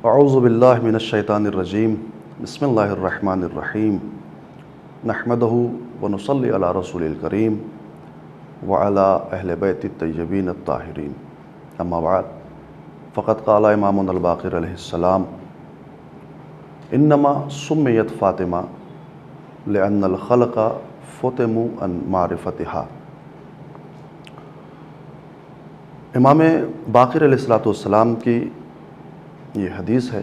اعوذ باللہ من الشیطان الرجیم بسم اللہ الرحمن الرحیم نحمدہ ونصلی علی رسول الکریم وعلی اہل بیت الطیبین الطاہرین اما بعد فقد قال امامنا الباقر علیہ السلام انما سمیت فاطمہ لأن الخلق فتموا عن معرفتها۔ امام باقر علیہ السلام کی یہ حدیث ہے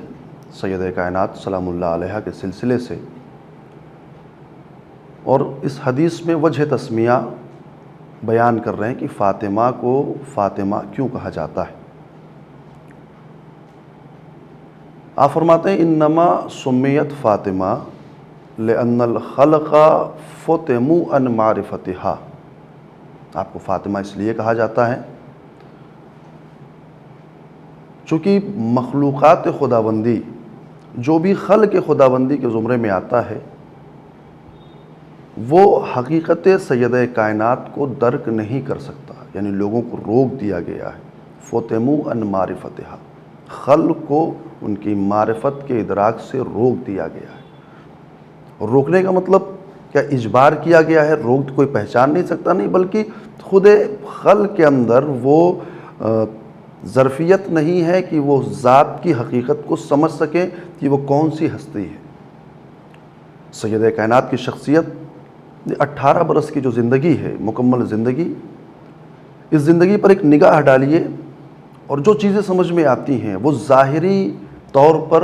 سیدہ کائنات سلام اللہ علیہ کے سلسلے سے، اور اس حدیث میں وجہ تسمیہ بیان کر رہے ہیں کہ فاطمہ کو فاطمہ کیوں کہا جاتا ہے۔ آپ فرماتے ہیں انما سمیت فاطمہ لأن الخلق فتموا عن معرفتها۔ آپ کو فاطمہ اس لیے کہا جاتا ہے چونکہ مخلوقات خداوندی جو بھی خلق خداوندی کے زمرے میں آتا ہے وہ حقیقت سیدہ کائنات کو درک نہیں کر سکتا، یعنی لوگوں کو روک دیا گیا ہے۔ فتموا عن معرفتها، خلق کو ان کی معرفت کے ادراک سے روک دیا گیا ہے۔ اور روکنے کا مطلب کیا اجبار کیا گیا ہے؟ روک کوئی پہچان نہیں سکتا، نہیں، بلکہ خود خلق کے اندر وہ ظرفیت نہیں ہے کہ وہ ذات کی حقیقت کو سمجھ سکیں کہ وہ کون سی ہستی ہے۔ سیدہ کائنات کی شخصیت 18 برس کی جو زندگی ہے، مکمل زندگی، اس زندگی پر ایک نگاہ ڈالیے اور جو چیزیں سمجھ میں آتی ہیں وہ ظاہری طور پر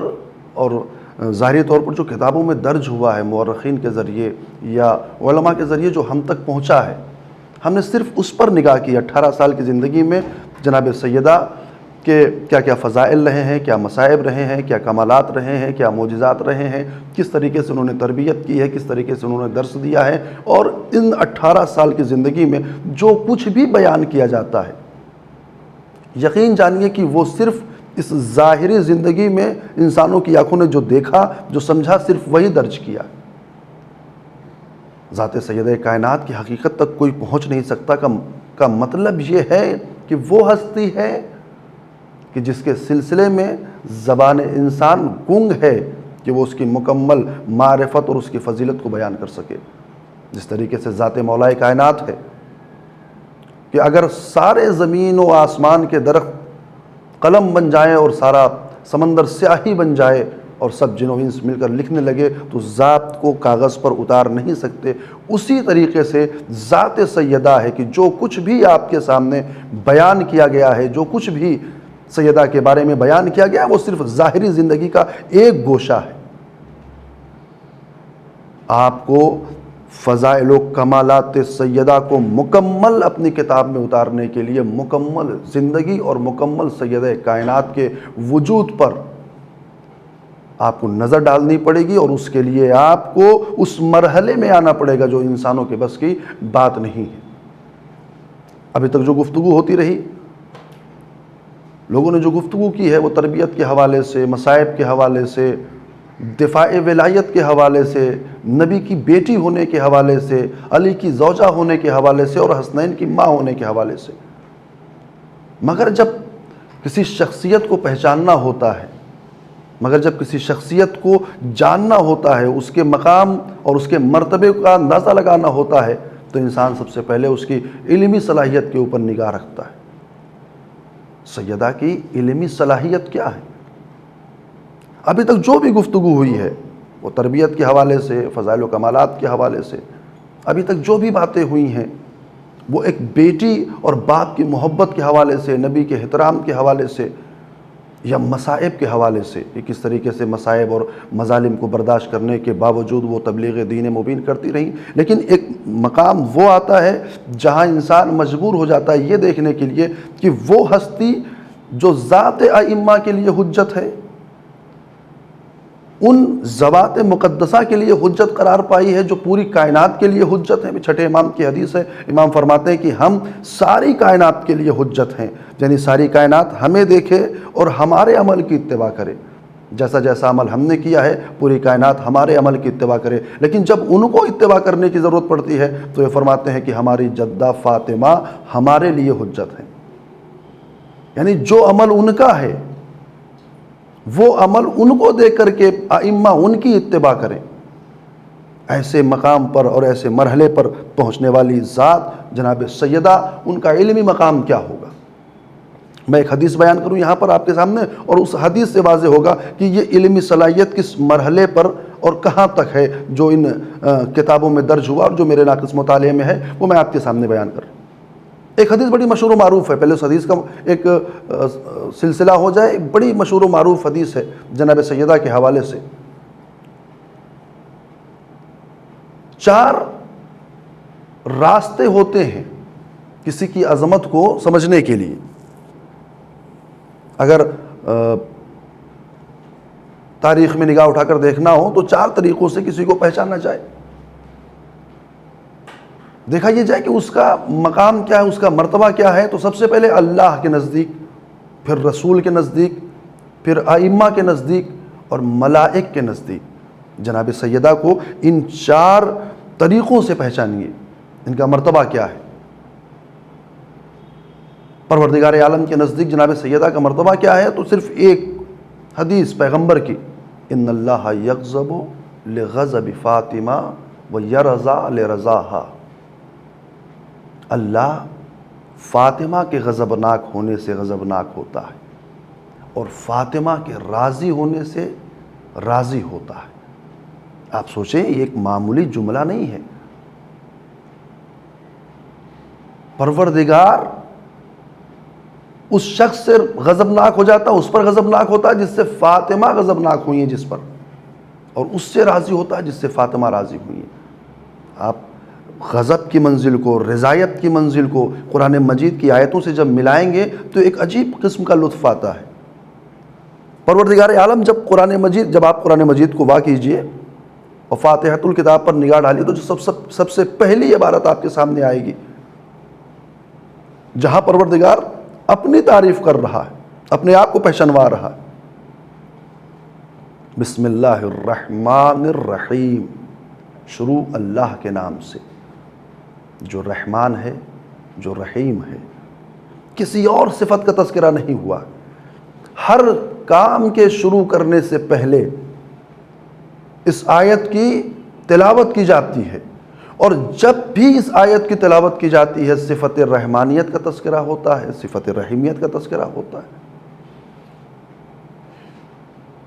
جو کتابوں میں درج ہوا ہے مورخین کے ذریعے یا علماء کے ذریعے جو ہم تک پہنچا ہے، ہم نے صرف اس پر نگاہ کی۔ 18 سال کی زندگی میں جناب سیدہ کے کیا کیا فضائل رہے ہیں، کیا مصائب رہے ہیں، کیا کمالات رہے ہیں، کیا معجزات رہے ہیں، کس طریقے سے انہوں نے تربیت کی ہے، کس طریقے سے انہوں نے درس دیا ہے، اور ان 18 سال کی زندگی میں جو کچھ بھی بیان کیا جاتا ہے یقین جانیے کہ وہ صرف اس ظاہری زندگی میں انسانوں کی آنکھوں نے جو دیکھا، جو سمجھا، صرف وہی درج کیا۔ ذات سیدہ کائنات کی حقیقت تک کوئی پہنچ نہیں سکتا کا مطلب یہ ہے کہ وہ ہستی ہے کہ جس کے سلسلے میں زبان انسان گنگ ہے کہ وہ اس کی مکمل معرفت اور اس کی فضیلت کو بیان کر سکے۔ جس طریقے سے ذات مولا کائنات ہے کہ اگر سارے زمین و آسمان کے درخت قلم بن جائیں اور سارا سمندر سیاہی بن جائے اور سب جن و انس مل کر لکھنے لگے تو ذات کو کاغذ پر اتار نہیں سکتے، اسی طریقے سے ذات سیدہ ہے کہ جو کچھ بھی آپ کے سامنے بیان کیا گیا ہے، جو کچھ بھی سیدہ کے بارے میں بیان کیا گیا ہے، وہ صرف ظاہری زندگی کا ایک گوشہ ہے۔ آپ کو فضائل و کمالات سیدہ کو مکمل اپنی کتاب میں اتارنے کے لیے مکمل زندگی اور مکمل سیدہ کائنات کے وجود پر آپ کو نظر ڈالنی پڑے گی، اور اس کے لیے آپ کو اس مرحلے میں آنا پڑے گا جو انسانوں کے بس کی بات نہیں ہے۔ ابھی تک جو گفتگو ہوتی رہی، لوگوں نے جو گفتگو کی ہے وہ تربیت کے حوالے سے، مصائب کے حوالے سے، دفاع ولایت کے حوالے سے، نبی کی بیٹی ہونے کے حوالے سے، علی کی زوجہ ہونے کے حوالے سے اور حسنین کی ماں ہونے کے حوالے سے۔ مگر جب کسی شخصیت کو پہچاننا ہوتا ہے، مگر جب کسی شخصیت کو جاننا ہوتا ہے، اس کے مقام اور اس کے مرتبے کا اندازہ لگانا ہوتا ہے، تو انسان سب سے پہلے اس کی علمی صلاحیت کے اوپر نگاہ رکھتا ہے۔ سیدہ کی علمی صلاحیت کیا ہے؟ ابھی تک جو بھی گفتگو ہوئی ہے وہ تربیت کے حوالے سے، فضائل و کمالات کے حوالے سے، ابھی تک جو بھی باتیں ہوئی ہیں وہ ایک بیٹی اور باپ کی محبت کے حوالے سے، نبی کے احترام کے حوالے سے، یا مصائب کے حوالے سے کہ کس طریقے سے مصائب اور مظالم کو برداشت کرنے کے باوجود وہ تبلیغ دین مبین کرتی رہیں۔ لیکن ایک مقام وہ آتا ہے جہاں انسان مجبور ہو جاتا ہے یہ دیکھنے کے لیے کہ وہ ہستی جو ذات ائمہ کے لیے حجت ہے، ان ذوات مقدسہ کے لیے حجت قرار پائی ہے جو پوری کائنات کے لیے حجت ہے۔ چھٹے امام کی حدیث ہے، امام فرماتے ہیں کہ ہم ساری کائنات کے لیے حجت ہیں، یعنی ساری کائنات ہمیں دیکھے اور ہمارے عمل کی اتباع کرے۔ جیسا جیسا عمل ہم نے کیا ہے پوری کائنات ہمارے عمل کی اتباع کرے، لیکن جب ان کو اتباع کرنے کی ضرورت پڑتی ہے تو یہ فرماتے ہیں کہ ہماری جدہ فاطمہ ہمارے لیے حجت ہے، یعنی جو عمل ان کا ہے وہ عمل ان کو دیکھ کر کے ائمہ ان کی اتباع کریں۔ ایسے مقام پر اور ایسے مرحلے پر پہنچنے والی ذات جناب سیدہ، ان کا علمی مقام کیا ہوگا؟ میں ایک حدیث بیان کروں یہاں پر آپ کے سامنے، اور اس حدیث سے واضح ہوگا کہ یہ علمی صلاحیت کس مرحلے پر اور کہاں تک ہے جو ان کتابوں میں درج ہوا اور جو میرے ناقص مطالعے میں ہے، وہ میں آپ کے سامنے بیان کر رہا ہوں۔ ایک حدیث بڑی مشہور و معروف ہے، پہلے اس حدیث کا ایک سلسلہ ہو جائے۔ بڑی مشہور و معروف حدیث ہے جناب سیدہ کے حوالے سے۔ 4 راستے ہوتے ہیں کسی کی عظمت کو سمجھنے کے لیے۔ اگر تاریخ میں نگاہ اٹھا کر دیکھنا ہو تو 4 طریقوں سے کسی کو پہچانا جائے، دیکھا یہ جائے کہ اس کا مقام کیا ہے، اس کا مرتبہ کیا ہے۔ تو سب سے پہلے اللہ کے نزدیک، پھر رسول کے نزدیک، پھر ائمہ کے نزدیک اور ملائک کے نزدیک۔ جناب سیدہ کو ان 4 طریقوں سے پہچانیے، ان کا مرتبہ کیا ہے۔ پروردگار عالم کے نزدیک جناب سیدہ کا مرتبہ کیا ہے؟ تو صرف ایک حدیث پیغمبر کی، ان اللہ یغضب لغضب فاطمہ ویرضا لرضاہا۔ اللہ فاطمہ کے غضبناک ہونے سے غضبناک ہوتا ہے اور فاطمہ کے راضی ہونے سے راضی ہوتا ہے۔ آپ سوچیں، یہ ایک معمولی جملہ نہیں ہے۔ پروردگار اس شخص سے غضبناک ہو جاتا، اس پر غضبناک ہوتا ہے جس سے فاطمہ غضبناک ہوئی ہیں جس پر، اور اس سے راضی ہوتا ہے جس سے فاطمہ راضی ہوئی ہیں۔ آپ غضب کی منزل کو، رضایت کی منزل کو قرآن مجید کی آیتوں سے جب ملائیں گے تو ایک عجیب قسم کا لطف آتا ہے۔ پروردگار عالم جب آپ قرآن مجید کو وا کیجئے اور فاتحۃ الکتاب پر نگاہ ڈالیے تو جو سب سے پہلی عبارت آپ کے سامنے آئے گی، جہاں پروردگار اپنی تعریف کر رہا ہے، اپنے آپ کو پہچانوا رہا ہے۔ بسم اللہ الرحمن الرحیم، شروع اللہ کے نام سے جو رحمان ہے، جو رحیم ہے۔ کسی اور صفت کا تذکرہ نہیں ہوا۔ ہر کام کے شروع کرنے سے پہلے اس آیت کی تلاوت کی جاتی ہے، اور جب بھی اس آیت کی تلاوت کی جاتی ہے صفت رحمانیت کا تذکرہ ہوتا ہے، صفت رحیمیت کا تذکرہ ہوتا ہے۔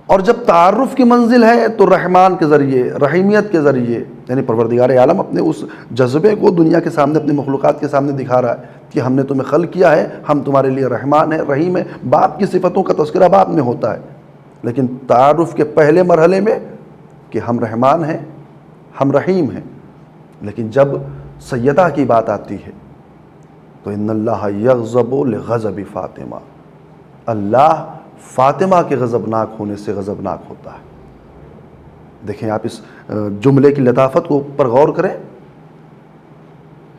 اور جب تعارف کی منزل ہے تو رحمان کے ذریعے، رحیمیت کے ذریعے، یعنی پروردگار عالم اپنے اس جذبے کو دنیا کے سامنے، اپنی مخلوقات کے سامنے دکھا رہا ہے کہ ہم نے تمہیں خلق کیا ہے، ہم تمہارے لیے رحمان ہیں، رحیم ہے۔ باپ کی صفتوں کا تذکرہ بعد میں ہوتا ہے، لیکن تعارف کے پہلے مرحلے میں کہ ہم رحمان ہیں، ہم رحیم ہیں۔ لیکن جب سیدہ کی بات آتی ہے تو ان اللہ یغضب لغضب فاطمہ، اللہ فاطمہ کے غضبناک ہونے سے غضبناک ہوتا ہے۔ دیکھیں آپ اس جملے کی لطافت کو پر غور کریں،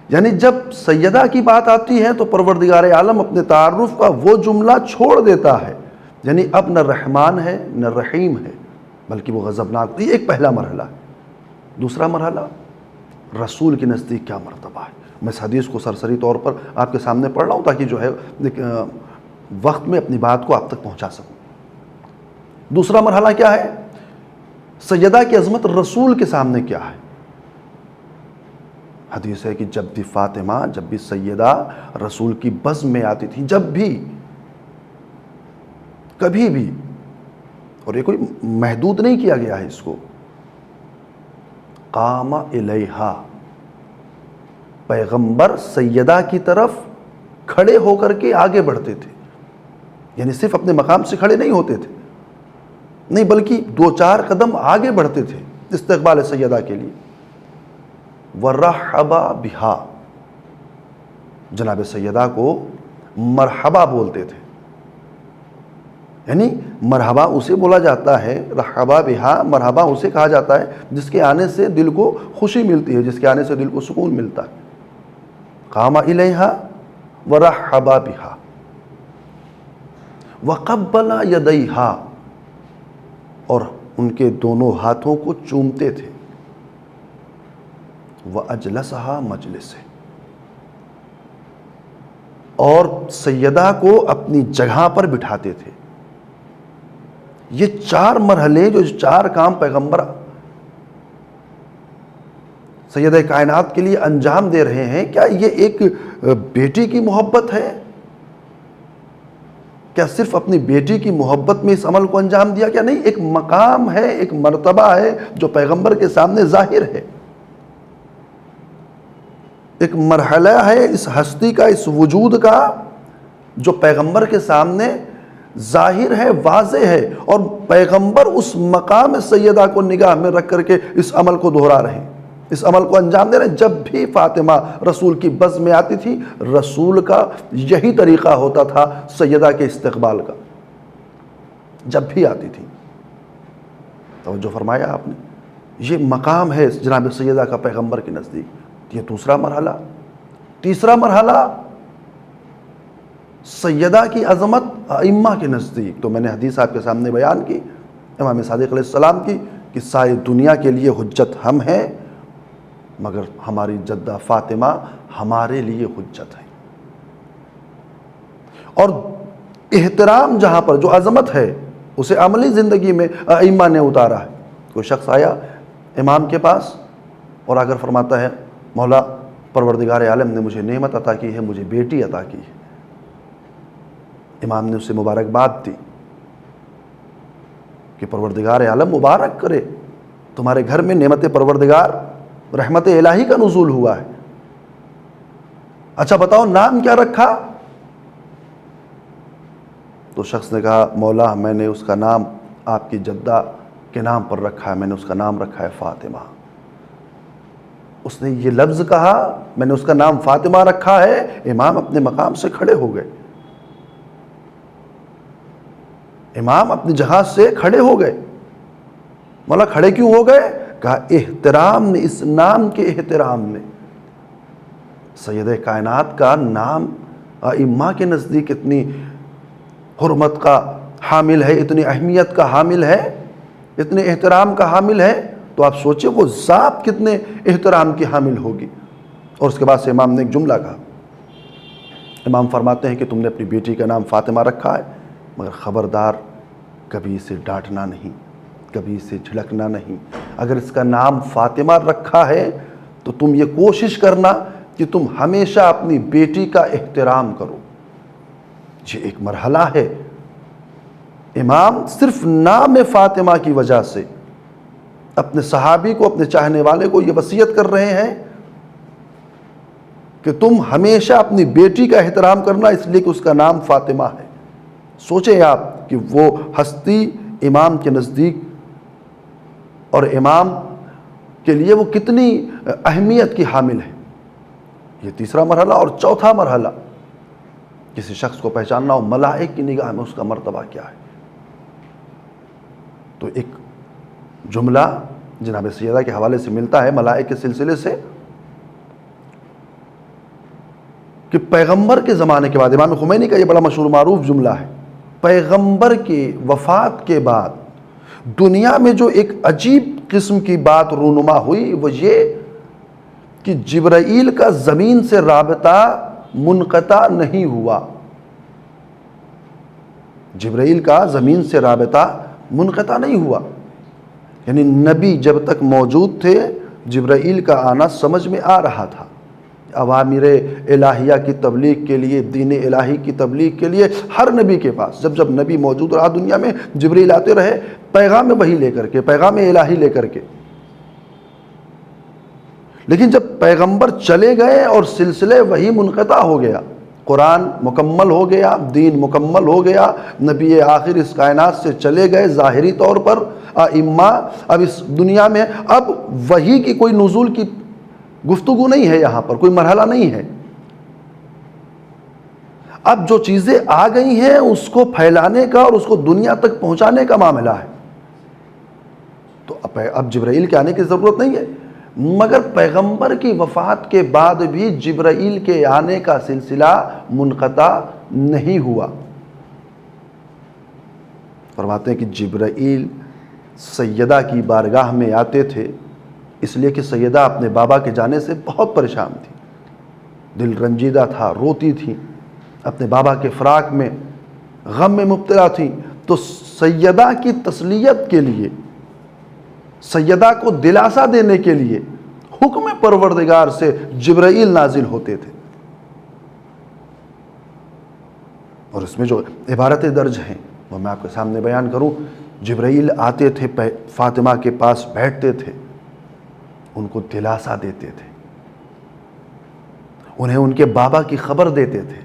یعنی جب سیدہ کی بات آتی ہے تو پروردگار عالم اپنے تعارف کا وہ جملہ چھوڑ دیتا ہے، یعنی اب نہ رحمان ہے نہ رحیم ہے بلکہ وہ غضبناک۔ یہ ایک پہلا مرحلہ ہے۔ دوسرا مرحلہ، رسول کے نزدیک کیا مرتبہ ہے۔ میں اس حدیث کو سرسری طور پر آپ کے سامنے پڑھ رہا ہوں تاکہ جو ہے وقت میں اپنی بات کو آپ تک پہنچا سکوں۔ دوسرا مرحلہ کیا ہے؟ سیدہ کی عظمت رسول کے سامنے کیا ہے۔ حدیث ہے کہ جب بھی فاطمہ، جب بھی سیدہ رسول کی بزم میں آتی تھی، جب بھی، کبھی بھی، اور یہ کوئی محدود نہیں کیا گیا ہے اس کو، قام الیہا، پیغمبر سیدہ کی طرف کھڑے ہو کر کے آگے بڑھتے تھے، یعنی صرف اپنے مقام سے کھڑے نہیں ہوتے تھے، نہیں بلکہ 2-4 قدم آگے بڑھتے تھے استقبال سیدہ کے لیے۔ وَرَحَّبَ بِهَا، جناب سیدہ کو مرحبا بولتے تھے، یعنی مرحبا اسے بولا جاتا ہے، رحبا بہا، مرحبا اسے کہا جاتا ہے جس کے آنے سے دل کو خوشی ملتی ہے، جس کے آنے سے دل کو سکون ملتا ہے۔ قام الیہا ورحبا بہا وقبل یدیہا، اور ان کے دونوں ہاتھوں کو چومتے تھے۔ وَأَجْلَسَهَا مَجْلِسَهْ، اور سیدہ کو اپنی جگہ پر بٹھاتے تھے۔ یہ 4 مرحلے جو 4 کام پیغمبر سیدہ کائنات کے لیے انجام دے رہے ہیں، کیا یہ ایک بیٹی کی محبت ہے؟ کیا صرف اپنی بیٹی کی محبت میں اس عمل کو انجام دیا؟ کیا نہیں، ایک مقام ہے، ایک مرتبہ ہے جو پیغمبر کے سامنے ظاہر ہے، ایک مرحلہ ہے اس ہستی کا، اس وجود کا جو پیغمبر کے سامنے ظاہر ہے، واضح ہے، اور پیغمبر اس مقام سیدہ کو نگاہ میں رکھ کر کے اس عمل کو دہرا رہے ہیں، اس عمل کو انجام دے رہے ہیں۔ جب بھی فاطمہ رسول کی بز میں آتی تھی، رسول کا یہی طریقہ ہوتا تھا سیدہ کے استقبال کا، جب بھی آتی تھی۔ توجہ فرمایا آپ نے، یہ مقام ہے جناب سیدہ کا پیغمبر کے نزدیک۔ یہ دوسرا مرحلہ۔ تیسرا مرحلہ سیدہ کی عظمت ائمہ کے نزدیک، تو میں نے حدیث آپ کے سامنے بیان کی امام صادق علیہ السلام کی کہ ساری دنیا کے لیے حجت ہم ہیں، مگر ہماری جدہ فاطمہ ہمارے لیے حجت ہے۔ اور احترام جہاں پر جو عظمت ہے اسے عملی زندگی میں ائمہ نے اتارا ہے۔ کوئی شخص آیا امام کے پاس اور اگر فرماتا ہے مولا پروردگار عالم نے مجھے نعمت عطا کی ہے، مجھے بیٹی عطا کی ہے، امام نے اسے مبارکباد دی کہ پروردگار عالم مبارک کرے، تمہارے گھر میں نعمت پروردگار رحمت الہی کا نزول ہوا ہے، اچھا بتاؤ نام کیا رکھا؟ تو شخص نے کہا مولا میں نے اس کا نام آپ کی جدہ کے نام پر رکھا ہے، میں نے اس کا نام رکھا ہے فاطمہ۔ اس نے یہ لفظ کہا میں نے اس کا نام فاطمہ رکھا ہے، امام اپنے مقام سے کھڑے ہو گئے، امام اپنی جگہ سے کھڑے ہو گئے۔ مولا کھڑے کیوں ہو گئے؟ کہا احترام نے، اس نام کے احترام نے۔ سیدہ کائنات کا نام ائمہ کے نزدیک اتنی حرمت کا حامل ہے، اتنی اہمیت کا حامل ہے، اتنے احترام کا حامل ہے، تو آپ سوچیں وہ ذات کتنے احترام کی حامل ہوگی۔ اور اس کے بعد سے امام نے ایک جملہ کہا، امام فرماتے ہیں کہ تم نے اپنی بیٹی کا نام فاطمہ رکھا ہے، مگر خبردار کبھی اسے ڈانٹنا نہیں، کبھی اسے جھڑکنا نہیں، اگر اس کا نام فاطمہ رکھا ہے تو تم یہ کوشش کرنا کہ تم ہمیشہ اپنی بیٹی کا احترام کرو۔ یہ ایک مرحلہ ہے۔ امام صرف نام فاطمہ کی وجہ سے اپنے صحابی کو، اپنے چاہنے والے کو یہ وصیت کر رہے ہیں کہ تم ہمیشہ اپنی بیٹی کا احترام کرنا، اس لیے کہ اس کا نام فاطمہ ہے۔ سوچیں آپ کہ وہ ہستی امام کے نزدیک اور امام کے لیے وہ کتنی اہمیت کی حامل ہے۔ یہ تیسرا مرحلہ۔ اور چوتھا مرحلہ، کسی شخص کو پہچاننا ہو ملائک کی نگاہ میں اس کا مرتبہ کیا ہے، تو ایک جملہ جناب سیدہ کے حوالے سے ملتا ہے ملائک کے سلسلے سے کہ پیغمبر کے زمانے کے بعد، امام خمینی کا یہ بڑا مشہور معروف جملہ ہے، پیغمبر کی وفات کے بعد دنیا میں جو ایک عجیب قسم کی بات رونما ہوئی وہ یہ کہ جبرائیل کا زمین سے رابطہ منقطع نہیں ہوا۔ جبرائیل کا زمین سے رابطہ منقطع نہیں ہوا، یعنی نبی جب تک موجود تھے جبرائیل کا آنا سمجھ میں آ رہا تھا۔ اوامر الہیہ کی تبلیغ کے لیے، دین الہی کی تبلیغ کے لیے ہر نبی کے پاس جب جب نبی موجود رہا دنیا میں، جبرائیل آتے رہے پیغام وحی لے کر کے، پیغام الہی لے کر کے۔ لیکن جب پیغمبر چلے گئے اور سلسلے وحی منقطع ہو گیا، قرآن مکمل ہو گیا، دین مکمل ہو گیا، نبی آخر اس کائنات سے چلے گئے ظاہری طور پر، ائمہ اب اس دنیا میں، اب وحی کی کوئی نزول کی گفتگو نہیں ہے، یہاں پر کوئی مرحلہ نہیں ہے۔ اب جو چیزیں آ گئی ہیں اس کو پھیلانے کا اور اس کو دنیا تک پہنچانے کا معاملہ ہے، تو اب جبرائیل کے آنے کی ضرورت نہیں ہے۔ مگر پیغمبر کی وفات کے بعد بھی جبرائیل کے آنے کا سلسلہ منقطع نہیں ہوا۔ فرماتے ہیں کہ جبرائیل سیدہ کی بارگاہ میں آتے تھے اس لیے کہ سیدہ اپنے بابا کے جانے سے بہت پریشان تھی، دل رنجیدہ تھا، روتی تھی، اپنے بابا کے فراق میں غم میں مبتلا تھی، تو سیدہ کی تسلیت کے لیے، سیدہ کو دلاسا دینے کے لیے حکم پروردگار سے جبرائیل نازل ہوتے تھے. اور اس میں جو عبارتیں درج ہیں وہ میں آپ کے سامنے بیان کروں. جبرائیل آتے تھے، فاطمہ کے پاس بیٹھتے تھے، ان کو دلاسا دیتے تھے، انہیں ان کے بابا کی خبر دیتے تھے،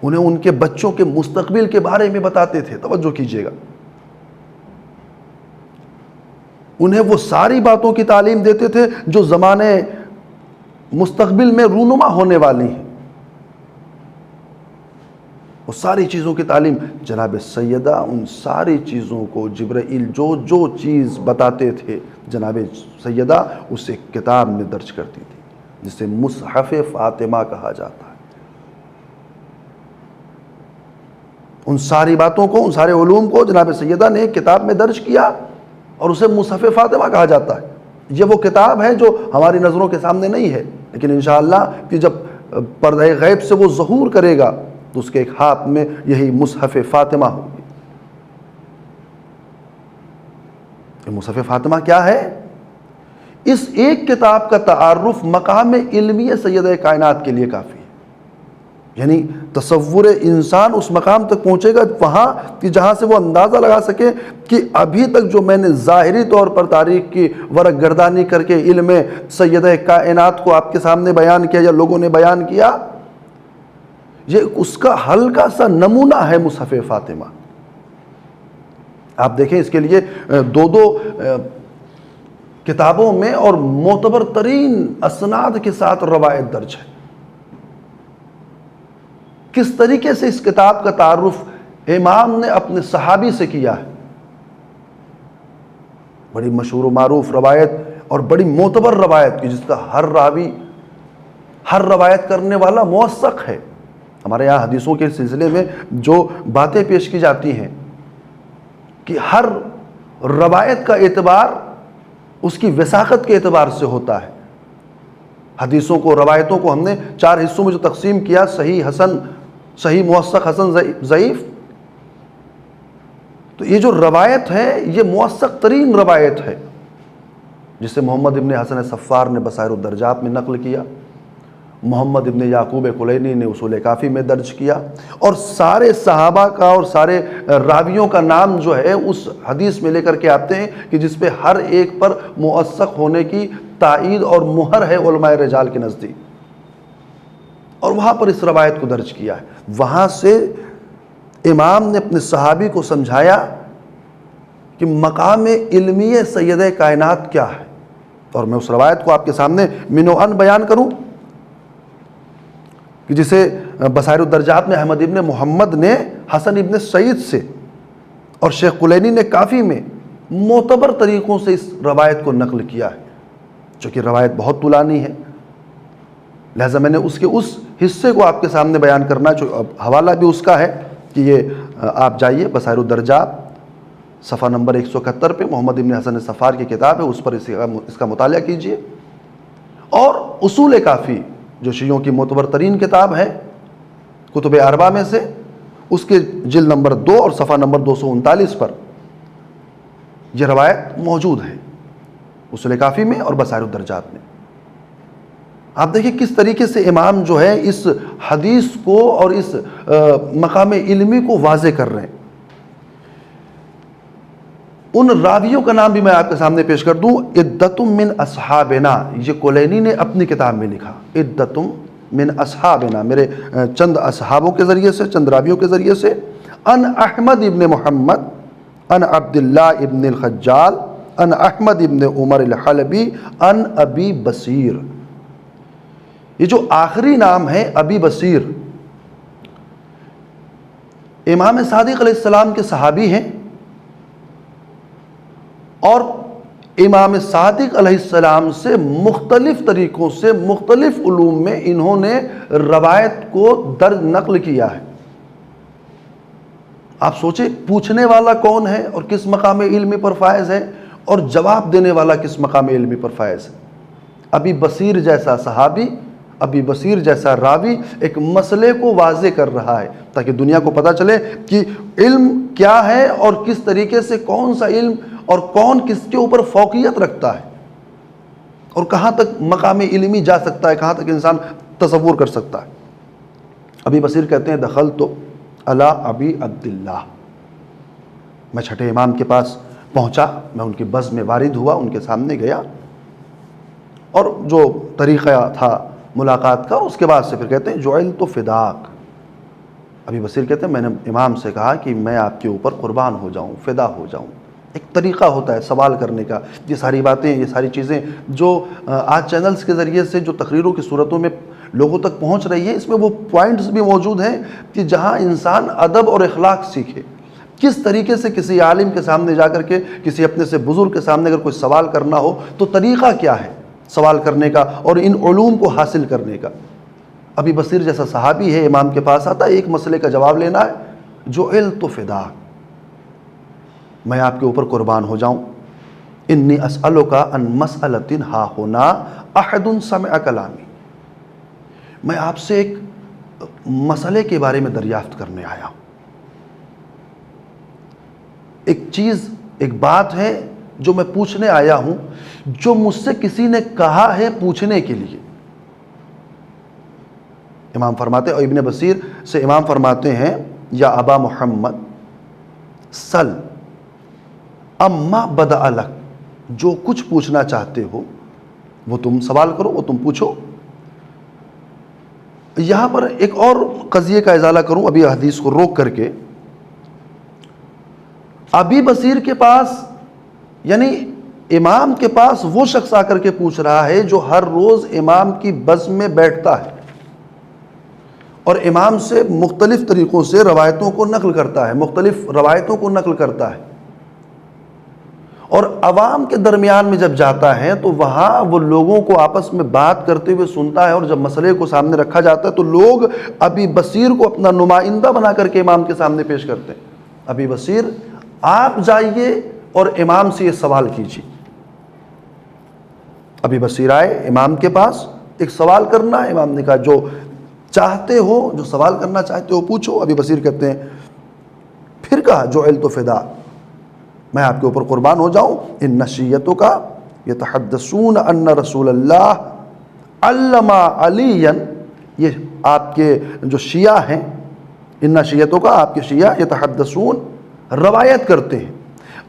انہیں ان کے بچوں کے مستقبل کے بارے میں بتاتے تھے. توجہ کیجیے گا، انہیں وہ ساری باتوں کی تعلیم دیتے تھے جو زمانے مستقبل میں رونما ہونے والی ہیں. وہ ساری چیزوں کی تعلیم جناب سیدہ ان ساری چیزوں کو جبرائیل جو چیز بتاتے تھے جناب سیدہ اسے کتاب میں درج کرتی تھی، جسے مصحف فاطمہ کہا جاتا ہے. ان ساری باتوں کو، ان سارے علوم کو جناب سیدہ نے کتاب میں درج کیا اور اسے مصحف فاطمہ کہا جاتا ہے. یہ وہ کتاب ہے جو ہماری نظروں کے سامنے نہیں ہے، لیکن انشاءاللہ کہ جب پردہ غیب سے وہ ظہور کرے گا تو اس کے ایک ہاتھ میں یہی مصحف فاطمہ ہوگی. یہ مصحف فاطمہ کیا ہے؟ اس ایک کتاب کا تعارف مقام علمی سیدہ کائنات کے لیے کافی ہے. یعنی تصور انسان اس مقام تک پہنچے گا وہاں کہ جہاں سے وہ اندازہ لگا سکے کہ ابھی تک جو میں نے ظاہری طور پر تاریخ کی ورق گردانی کر کے علم سیدہ کائنات کو آپ کے سامنے بیان کیا یا لوگوں نے بیان کیا، یہ اس کا ہلکا سا نمونہ ہے مصحف فاطمہ. آپ دیکھیں اس کے لیے دو کتابوں میں اور معتبر ترین اسناد کے ساتھ روایت درج ہے. کس طریقے سے اس کتاب کا تعارف امام نے اپنے صحابی سے کیا ہے. بڑی مشہور و معروف روایت اور بڑی معتبر روایت کی جس کا ہر راوی، ہر روایت کرنے والا موثق ہے. ہمارے یہاں حدیثوں کے سلسلے میں جو باتیں پیش کی جاتی ہیں کہ ہر روایت کا اعتبار اس کی وثاقت کے اعتبار سے ہوتا ہے. حدیثوں کو، روایتوں کو ہم نے 4 حصوں میں جو تقسیم کیا، صحیح، حسن، صحیح موثق، حسن ضعیف. تو یہ جو روایت ہے یہ موثق ترین روایت ہے جسے محمد ابن حسن صفار نے بصائر الدرجات میں نقل کیا، محمد ابن یعقوب کلینی نے اصول کافی میں درج کیا، اور سارے صحابہ کا اور سارے راویوں کا نام جو ہے اس حدیث میں لے کر کے آتے ہیں کہ جس پہ ہر ایک پر موثق ہونے کی تائید اور مہر ہے علماء رجال کے نزدیک. اور وہاں پر اس روایت کو درج کیا ہے. وہاں سے امام نے اپنے صحابی کو سمجھایا کہ مقام علمی سیدہ کائنات کیا ہے. اور میں اس روایت کو آپ کے سامنے من و عن بیان کروں کہ جسے بصائر الدرجات میں احمد ابن محمد نے حسن ابن سعید سے اور شیخ کلینی نے کافی میں معتبر طریقوں سے اس روایت کو نقل کیا ہے. چونکہ روایت بہت طولانی ہے لہذا میں نے اس کے اس حصے کو آپ کے سامنے بیان کرنا، جو حوالہ بھی اس کا ہے کہ یہ آپ جائیے بصائر الدرجات صفحہ نمبر 171 پہ محمد ابن حسن صفار کی کتاب ہے، اس پر اس کا مطالعہ کیجئے. اور اصول کافی جو شیعوں کی معتبر ترین کتاب ہے کتب اربعہ میں سے، اس کے جلد نمبر 2 اور صفحہ نمبر 239 پر یہ روایت موجود ہے، اصول کافی میں اور بصائر الدرجات میں. آپ دیکھیں کس طریقے سے امام جو ہے اس حدیث کو اور اس مقام علمی کو واضح کر رہے ہیں. ان راویوں کا نام بھی میں آپ کے سامنے پیش کر دوں. عدتم من اصحابنا، یہ کلینی نے اپنی کتاب میں لکھا، عدتم من اصحابنا، میرے چند اصحابوں کے ذریعے سے، چند راویوں کے ذریعے سے. ان احمد ابن محمد، ان عبداللہ ابن الخجال، ان احمد ابن عمر الحلبی، ان ابی بصیر. یہ جو آخری نام ہے ابی بصیر، امام صادق علیہ السلام کے صحابی ہیں، اور امام صادق علیہ السلام سے مختلف طریقوں سے مختلف علوم میں انہوں نے روایت کو درج نقل کیا ہے. آپ سوچیں پوچھنے والا کون ہے اور کس مقام علمی پر فائز ہے، اور جواب دینے والا کس مقام علمی پر فائز ہے. ابی بصیر جیسا صحابی ابی بصیر جیسا راوی ایک مسئلے کو واضح کر رہا ہے تاکہ دنیا کو پتہ چلے کہ علم کیا ہے اور کس طریقے سے کون سا علم اور کون کس کے اوپر فوقیت رکھتا ہے اور کہاں تک مقام علمی جا سکتا ہے، کہاں تک انسان تصور کر سکتا ہے۔ ابی بصیر کہتے ہیں دخلت علی ابی عبداللہ، میں چھٹے امام کے پاس پہنچا، میں ان کی بزم میں وارد ہوا، ان کے سامنے گیا، اور جو طریقہ تھا ملاقات کا، اس کے بعد سے پھر کہتے ہیں جعلت فداک، ابی بصیر کہتے ہیں میں نے امام سے کہا کہ میں آپ کے اوپر قربان ہو جاؤں، فدا ہو جاؤں۔ ایک طریقہ ہوتا ہے سوال کرنے کا، یہ ساری باتیں، یہ ساری چیزیں جو آج چینلز کے ذریعے سے جو تقریروں کی صورتوں میں لوگوں تک پہنچ رہی ہے، اس میں وہ پوائنٹس بھی موجود ہیں کہ جہاں انسان ادب اور اخلاق سیکھے، کس طریقے سے کسی عالم کے سامنے جا کر کے، کسی اپنے سے بزرگ کے سامنے اگر کوئی سوال کرنا ہو تو طریقہ کیا ہے سوال کرنے کا اور ان علوم کو حاصل کرنے کا۔ ابی بصیر جیسا صحابی ہے، امام کے پاس آتا ہے، ایک مسئلے کا جواب لینا ہے، جعلت فداک، میں آپ کے اوپر قربان ہو جاؤں، انی اسألک عن مسئلۃ ہا ہنا احد سمع کلامی، میں آپ سے ایک مسئلے کے بارے میں دریافت کرنے آیا ہوں، ایک چیز، ایک بات ہے جو میں پوچھنے آیا ہوں، جو مجھ سے کسی نے کہا ہے پوچھنے کے لیے۔ امام فرماتے ہیں، اور ابن بصیر سے امام فرماتے ہیں یا ابا محمد سل اما بدأ لک، جو کچھ پوچھنا چاہتے ہو وہ تم سوال کرو، وہ تم پوچھو۔ یہاں پر ایک اور قضیے کا ازالہ کروں ابھی حدیث کو روک کر کے۔ ابی بصیر کے پاس، یعنی امام کے پاس وہ شخص آ کر کے پوچھ رہا ہے جو ہر روز امام کی بزم میں بیٹھتا ہے اور امام سے مختلف طریقوں سے روایتوں کو نقل کرتا ہے، مختلف روایتوں کو نقل کرتا ہے، اور عوام کے درمیان میں جب جاتا ہے تو وہاں وہ لوگوں کو آپس میں بات کرتے ہوئے سنتا ہے، اور جب مسئلے کو سامنے رکھا جاتا ہے تو لوگ ابی بصیر کو اپنا نمائندہ بنا کر کے امام کے سامنے پیش کرتے ہیں۔ ابی بصیر آپ جائیے اور امام سے یہ سوال کیجیے۔ ابی بصیر آئے امام کے پاس، ایک سوال کرنا ہے، امام نے کہا جو چاہتے ہو، جو سوال کرنا چاہتے ہو پوچھو۔ ابی بصیر کہتے ہیں، پھر کہا جعلت فدا، میں آپ کے اوپر قربان ہو جاؤں، ان شیعتوں کا یتحدثون ان رسول اللہ علم علیا، یہ آپ کے جو شیعہ ہیں، ان شیعتوں کا، آپ کے شیعہ یتحدثون روایت کرتے ہیں،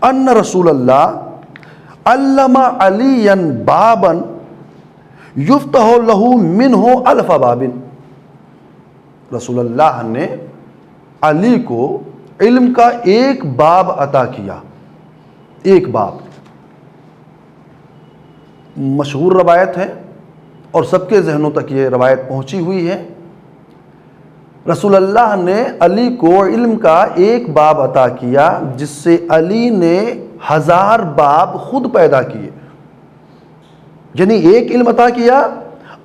ان رسول اللہ علم علیا بابا یفتح لہ منہ الف باب، رسول اللہ نے علی کو علم کا ایک باب عطا کیا، ایک باب۔ مشہور روایت ہے اور سب کے ذہنوں تک یہ روایت پہنچی ہوئی ہے، رسول اللہ نے علی کو علم کا ایک باب عطا کیا جس سے علی نے 1000 باب خود پیدا کیے، یعنی ایک علم عطا کیا،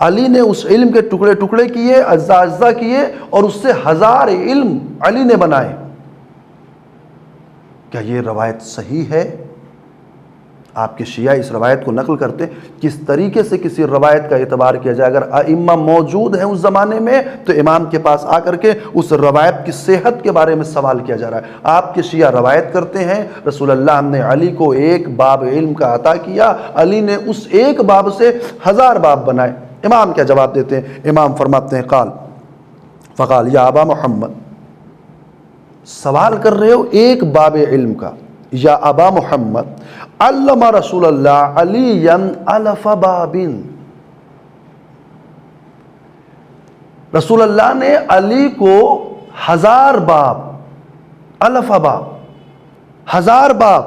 علی نے اس علم کے ٹکڑے ٹکڑے کیے، اجزاء اجزاء کیے، اور اس سے 1000 علم علی نے بنائے۔ کیا یہ روایت صحیح ہے؟ آپ کے شیعہ اس روایت کو نقل کرتے ہیں۔ کس طریقے سے کسی روایت کا اعتبار کیا جائے؟ اگر ائمہ موجود ہیں اس زمانے میں تو امام کے پاس آ کر کے اس روایت کی صحت کے بارے میں سوال کیا جا رہا ہے۔ آپ کے شیعہ روایت کرتے ہیں رسول اللہ نے علی کو ایک باب علم کا عطا کیا، علی نے اس ایک باب سے 1000 باب بنائے۔ امام کیا جواب دیتے ہیں؟ امام فرماتے ہیں فقال یا ابا محمد، سوال کر رہے ہو ایک باب علم کا، یا ابا محمد علم رسول اللہ علی الف باب، رسول اللہ نے علی کو 1000 باب، الف باب، 1000 باب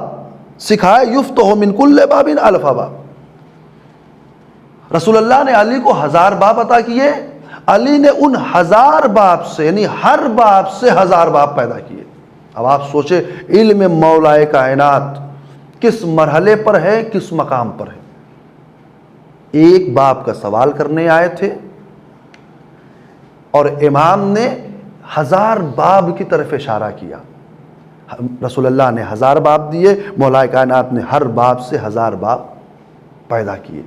سکھائے، یفتح من کل باب الف باب، رسول اللہ نے علی کو 1000 باب عطا کیے، علی نے ان 1000 باب سے، یعنی ہر باب سے 1000 باب پیدا کیے۔ اب آپ سوچیں علم مولائے کائنات کس مرحلے پر ہے، کس مقام پر ہے۔ ایک باب کا سوال کرنے آئے تھے اور امام نے 1000 باب کی طرف اشارہ کیا۔ رسول اللہ نے 1000 باب دیے، مولائے کائنات نے ہر باب سے 1000 باب پیدا کیے۔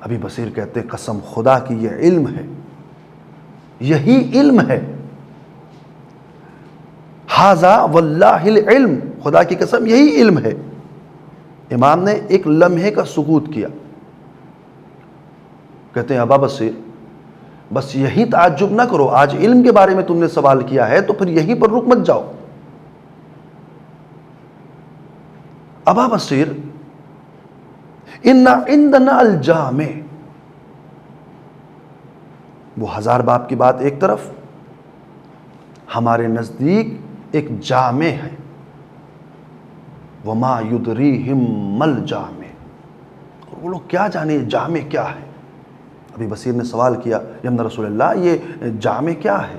ابھی بصیر کہتے ہیں قسم خدا کی یہ علم ہے، یہی علم ہے، ھذا واللہ العلم، خدا کی قسم یہی علم ہے۔ امام نے ایک لمحے کا سکوت کیا، کہتے ہیں ابا بصیر بس یہی تعجب نہ کرو، آج علم کے بارے میں تم نے سوال کیا ہے تو پھر یہیں پر رک مت جاؤ۔ ابا بصیر ان عندنا الجامع، وہ 1000 باب کی بات ایک طرف، ہمارے نزدیک ایک جامع ہے، وما یدریہم مل جامع، اور وہ لوگ کیا جانے جامع کیا ہے۔ ابھی بصیر نے سوال کیا یا رسول اللہ یہ جامع کیا ہے؟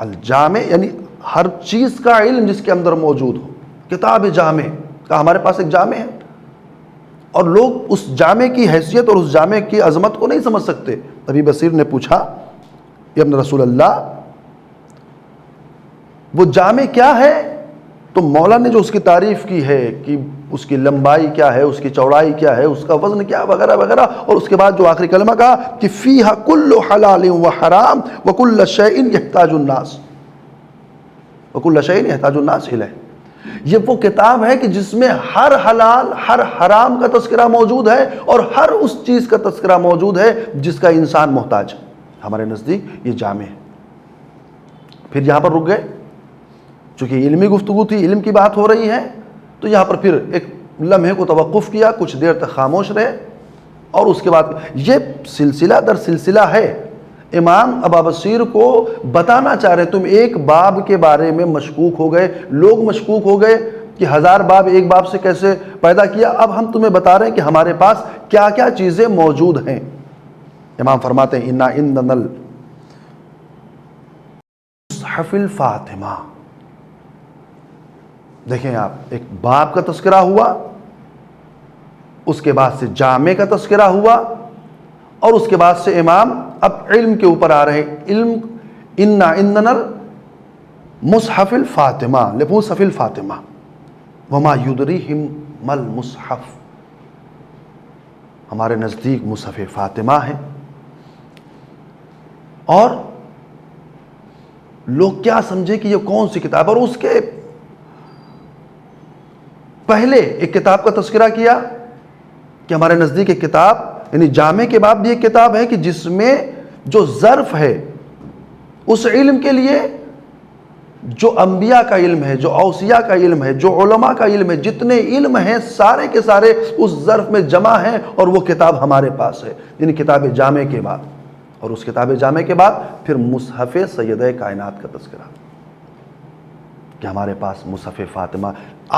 الجامع یعنی ہر چیز کا علم جس کے اندر موجود ہو، کتاب جامع کا ہمارے پاس ایک جامع ہے، اور لوگ اس جامع کی حیثیت اور اس جامع کی عظمت کو نہیں سمجھ سکتے۔ ابھی بصیر نے پوچھا یا رسول اللہ وہ جامع کیا ہے؟ تو مولا نے جو اس کی تعریف کی ہے کہ اس کی لمبائی کیا ہے، اس کی چوڑائی کیا ہے، اس کا وزن کیا وغیرہ وغیرہ، اور اس کے بعد جو آخری کلمہ کہا کہ فیہا کل حلال و حرام وکل شیء یحتاج الناس، وکل شیء یحتاج الناس الیہ، یہ وہ کتاب ہے کہ جس میں ہر حلال ہر حرام کا تذکرہ موجود ہے اور ہر اس چیز کا تذکرہ موجود ہے جس کا انسان محتاج ہے۔ ہمارے نزدیک یہ جامع ہے۔ پھر یہاں پر رک گئے، چونکہ علمی گفتگو تھی، علم کی بات ہو رہی ہے، تو یہاں پر پھر ایک لمحے کو توقف کیا، کچھ دیر تک خاموش رہے، اور اس کے بعد یہ سلسلہ در سلسلہ ہے۔ امام ابا بصیر کو بتانا چاہ رہے تم ایک باب کے بارے میں مشکوک ہو گئے، لوگ مشکوک ہو گئے کہ 1000 باب ایک باب سے کیسے پیدا کیا، اب ہم تمہیں بتا رہے ہیں کہ ہمارے پاس کیا کیا چیزیں موجود ہیں۔ امام فرماتے ہیں انا عندنا المصحف الفاطمہ، دیکھیں آپ، ایک باب کا تذکرہ ہوا، اس کے بعد سے جامع کا تذکرہ ہوا، اور اس کے بعد سے امام اب علم کے اوپر آ رہے ہیں۔ علم انا عندنا المصحف الفاطمہ، لمصحف الفاطمہ وما یدریہم مل مصحف، ہمارے نزدیک مصحف فاطمہ ہے، اور لوگ کیا سمجھے کہ یہ کون سی کتاب، اور اس کے پہلے ایک کتاب کا تذکرہ کیا کہ ہمارے نزدیک ایک کتاب، یعنی جامع کے بعد بھی ایک کتاب ہے کہ جس میں جو ظرف ہے اس علم کے لیے، جو انبیاء کا علم ہے، جو اوصیاء کا علم ہے، جو علماء کا علم ہے، جتنے علم ہیں سارے کے سارے اس ظرف میں جمع ہیں، اور وہ کتاب ہمارے پاس ہے، یعنی کتاب جامع کے بعد، اور اس کتاب جامع کے بعد پھر مصحف سیدہ کائنات کا تذکرہ کہ ہمارے پاس مصحف فاطمہ،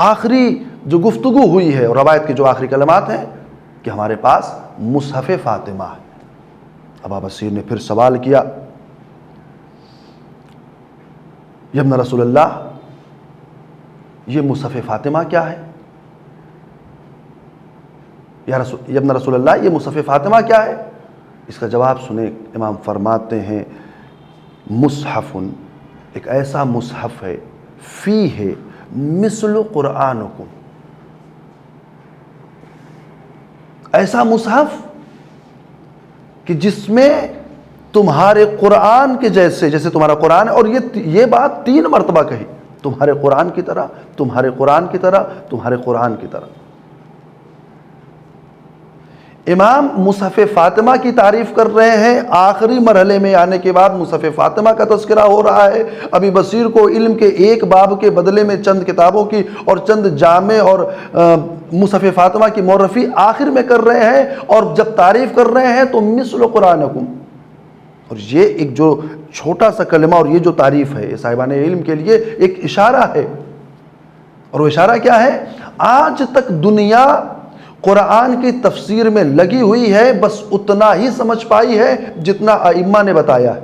آخری جو گفتگو ہوئی ہے اور روایت کے جو آخری کلمات ہیں کہ ہمارے پاس مصحف فاطمہ ہے۔ ابا بصیر نے پھر سوال کیا یا ابن رسول اللہ یہ مصحف فاطمہ کیا ہے؟ یا ابن رسول اللہ یہ مصحف فاطمہ کیا ہے؟ اس کا جواب سنیں، امام فرماتے ہیں مصحف، ایک ایسا مصحف ہے، فیہ مثل قرآنکم، ایسا مصحف کہ جس میں تمہارے قرآن کے جیسے تمہارا قرآن ہے، اور یہ بات 3 مرتبہ کہی، تمہارے قرآن کی طرح، تمہارے قرآن کی طرح، تمہارے قرآن کی طرح۔ امام مصحف فاطمہ کی تعریف کر رہے ہیں، آخری مرحلے میں آنے کے بعد مصحف فاطمہ کا تذکرہ ہو رہا ہے۔ ابھی بصیر کو علم کے ایک باب کے بدلے میں چند کتابوں کی اور چند جامع اور مصحف فاطمہ کی معرفی آخر میں کر رہے ہیں، اور جب تعریف کر رہے ہیں تو مثل قرآنکم، اور یہ ایک جو چھوٹا سا کلمہ اور یہ جو تعریف ہے یہ صاحبان علم کے لیے ایک اشارہ ہے، اور وہ اشارہ کیا ہے؟ آج تک دنیا قرآن کی تفسیر میں لگی ہوئی ہے، بس اتنا ہی سمجھ پائی ہے جتنا ائمہ نے بتایا ہے۔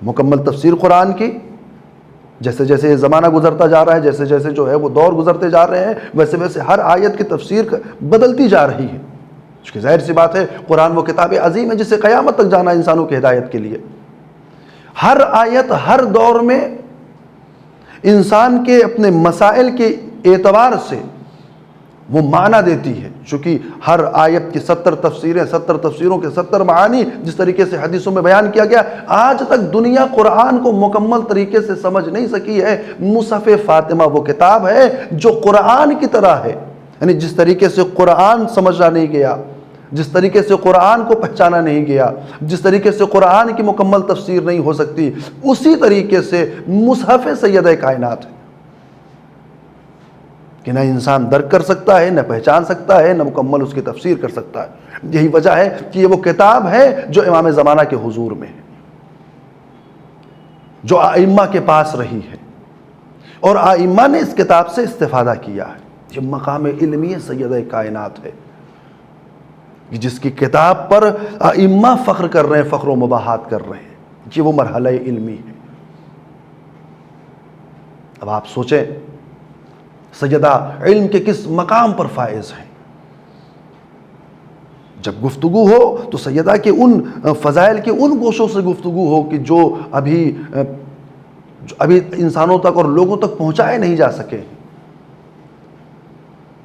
مکمل تفسیر قرآن کی جیسے جیسے یہ زمانہ گزرتا جا رہا ہے، جیسے جیسے جو ہے وہ دور گزرتے جا رہے ہیں، ویسے ویسے ہر آیت کی تفسیر بدلتی جا رہی ہے، کہ ظاہر سی بات ہے قرآن وہ کتاب عظیم ہے جسے قیامت تک جانا انسانوں کی ہدایت کے لیے۔ ہر آیت ہر دور میں انسان کے اپنے مسائل کے اعتبار سے وہ معنی دیتی ہے، چونکہ ہر آیت کی 70 تفسیریں، 70 تفسیروں کے 70 معانی جس طریقے سے حدیثوں میں بیان کیا گیا، آج تک دنیا قرآن کو مکمل طریقے سے سمجھ نہیں سکی ہے۔ مصحف فاطمہ وہ کتاب ہے جو قرآن کی طرح ہے، یعنی جس طریقے سے قرآن سمجھا نہیں گیا، جس طریقے سے قرآن کو پہچانا نہیں گیا، جس طریقے سے قرآن کی مکمل تفسیر نہیں ہو سکتی، اسی طریقے سے مصحف سیدہ کائنات ہے کہ نہ انسان درک کر سکتا ہے، نہ پہچان سکتا ہے، نہ مکمل اس کی تفسیر کر سکتا ہے۔ یہی وجہ ہے کہ یہ وہ کتاب ہے جو امام زمانہ کے حضور میں ہے، جو ائمہ کے پاس رہی ہے، اور ائمہ نے اس کتاب سے استفادہ کیا ہے۔ یہ مقام علمی سیدہ کائنات ہے، جس کی کتاب پر ائمہ فخر کر رہے ہیں، فخر و مباحات کر رہے ہیں۔ یہ وہ مرحلہ علمی ہے۔ اب آپ سوچیں سیدہ علم کے کس مقام پر فائز ہیں۔ جب گفتگو ہو تو سیدہ کے ان فضائل کے ان گوشوں سے گفتگو ہو کہ جو ابھی انسانوں تک اور لوگوں تک پہنچائے نہیں جا سکے۔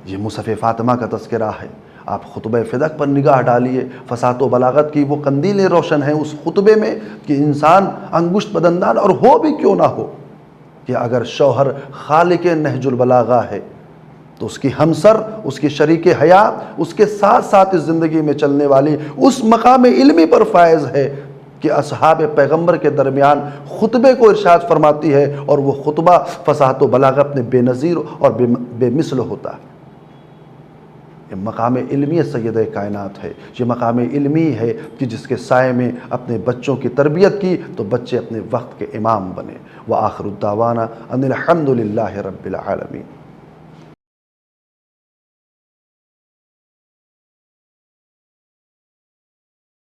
یہ مصحف فاطمہ کا تذکرہ ہے۔ آپ خطبہ فدق پر نگاہ ڈالیے، فصاحت و بلاغت کی وہ قندیلیں روشن ہیں اس خطبے میں کہ انسان انگشت بدندان اور ہو بھی کیوں نہ ہو، کہ اگر شوہر خالق نہج البلاغہ ہے تو اس کی ہمسر، اس کی شریک حیات، اس کے ساتھ ساتھ اس زندگی میں چلنے والی اس مقام علمی پر فائز ہے کہ اصحاب پیغمبر کے درمیان خطبے کو ارشاد فرماتی ہے، اور وہ خطبہ فصاحت و بلاغت میں بے نظیر اور بے مثل ہوتا ہے۔ یہ مقام علمی سیدہ کائنات ہے۔ یہ مقام علمی ہے کہ جس کے سائے میں اپنے بچوں کی تربیت کی تو بچے اپنے وقت کے امام بنے۔ وآخر الدعوانا ان الحمد للہ رب العالمین۔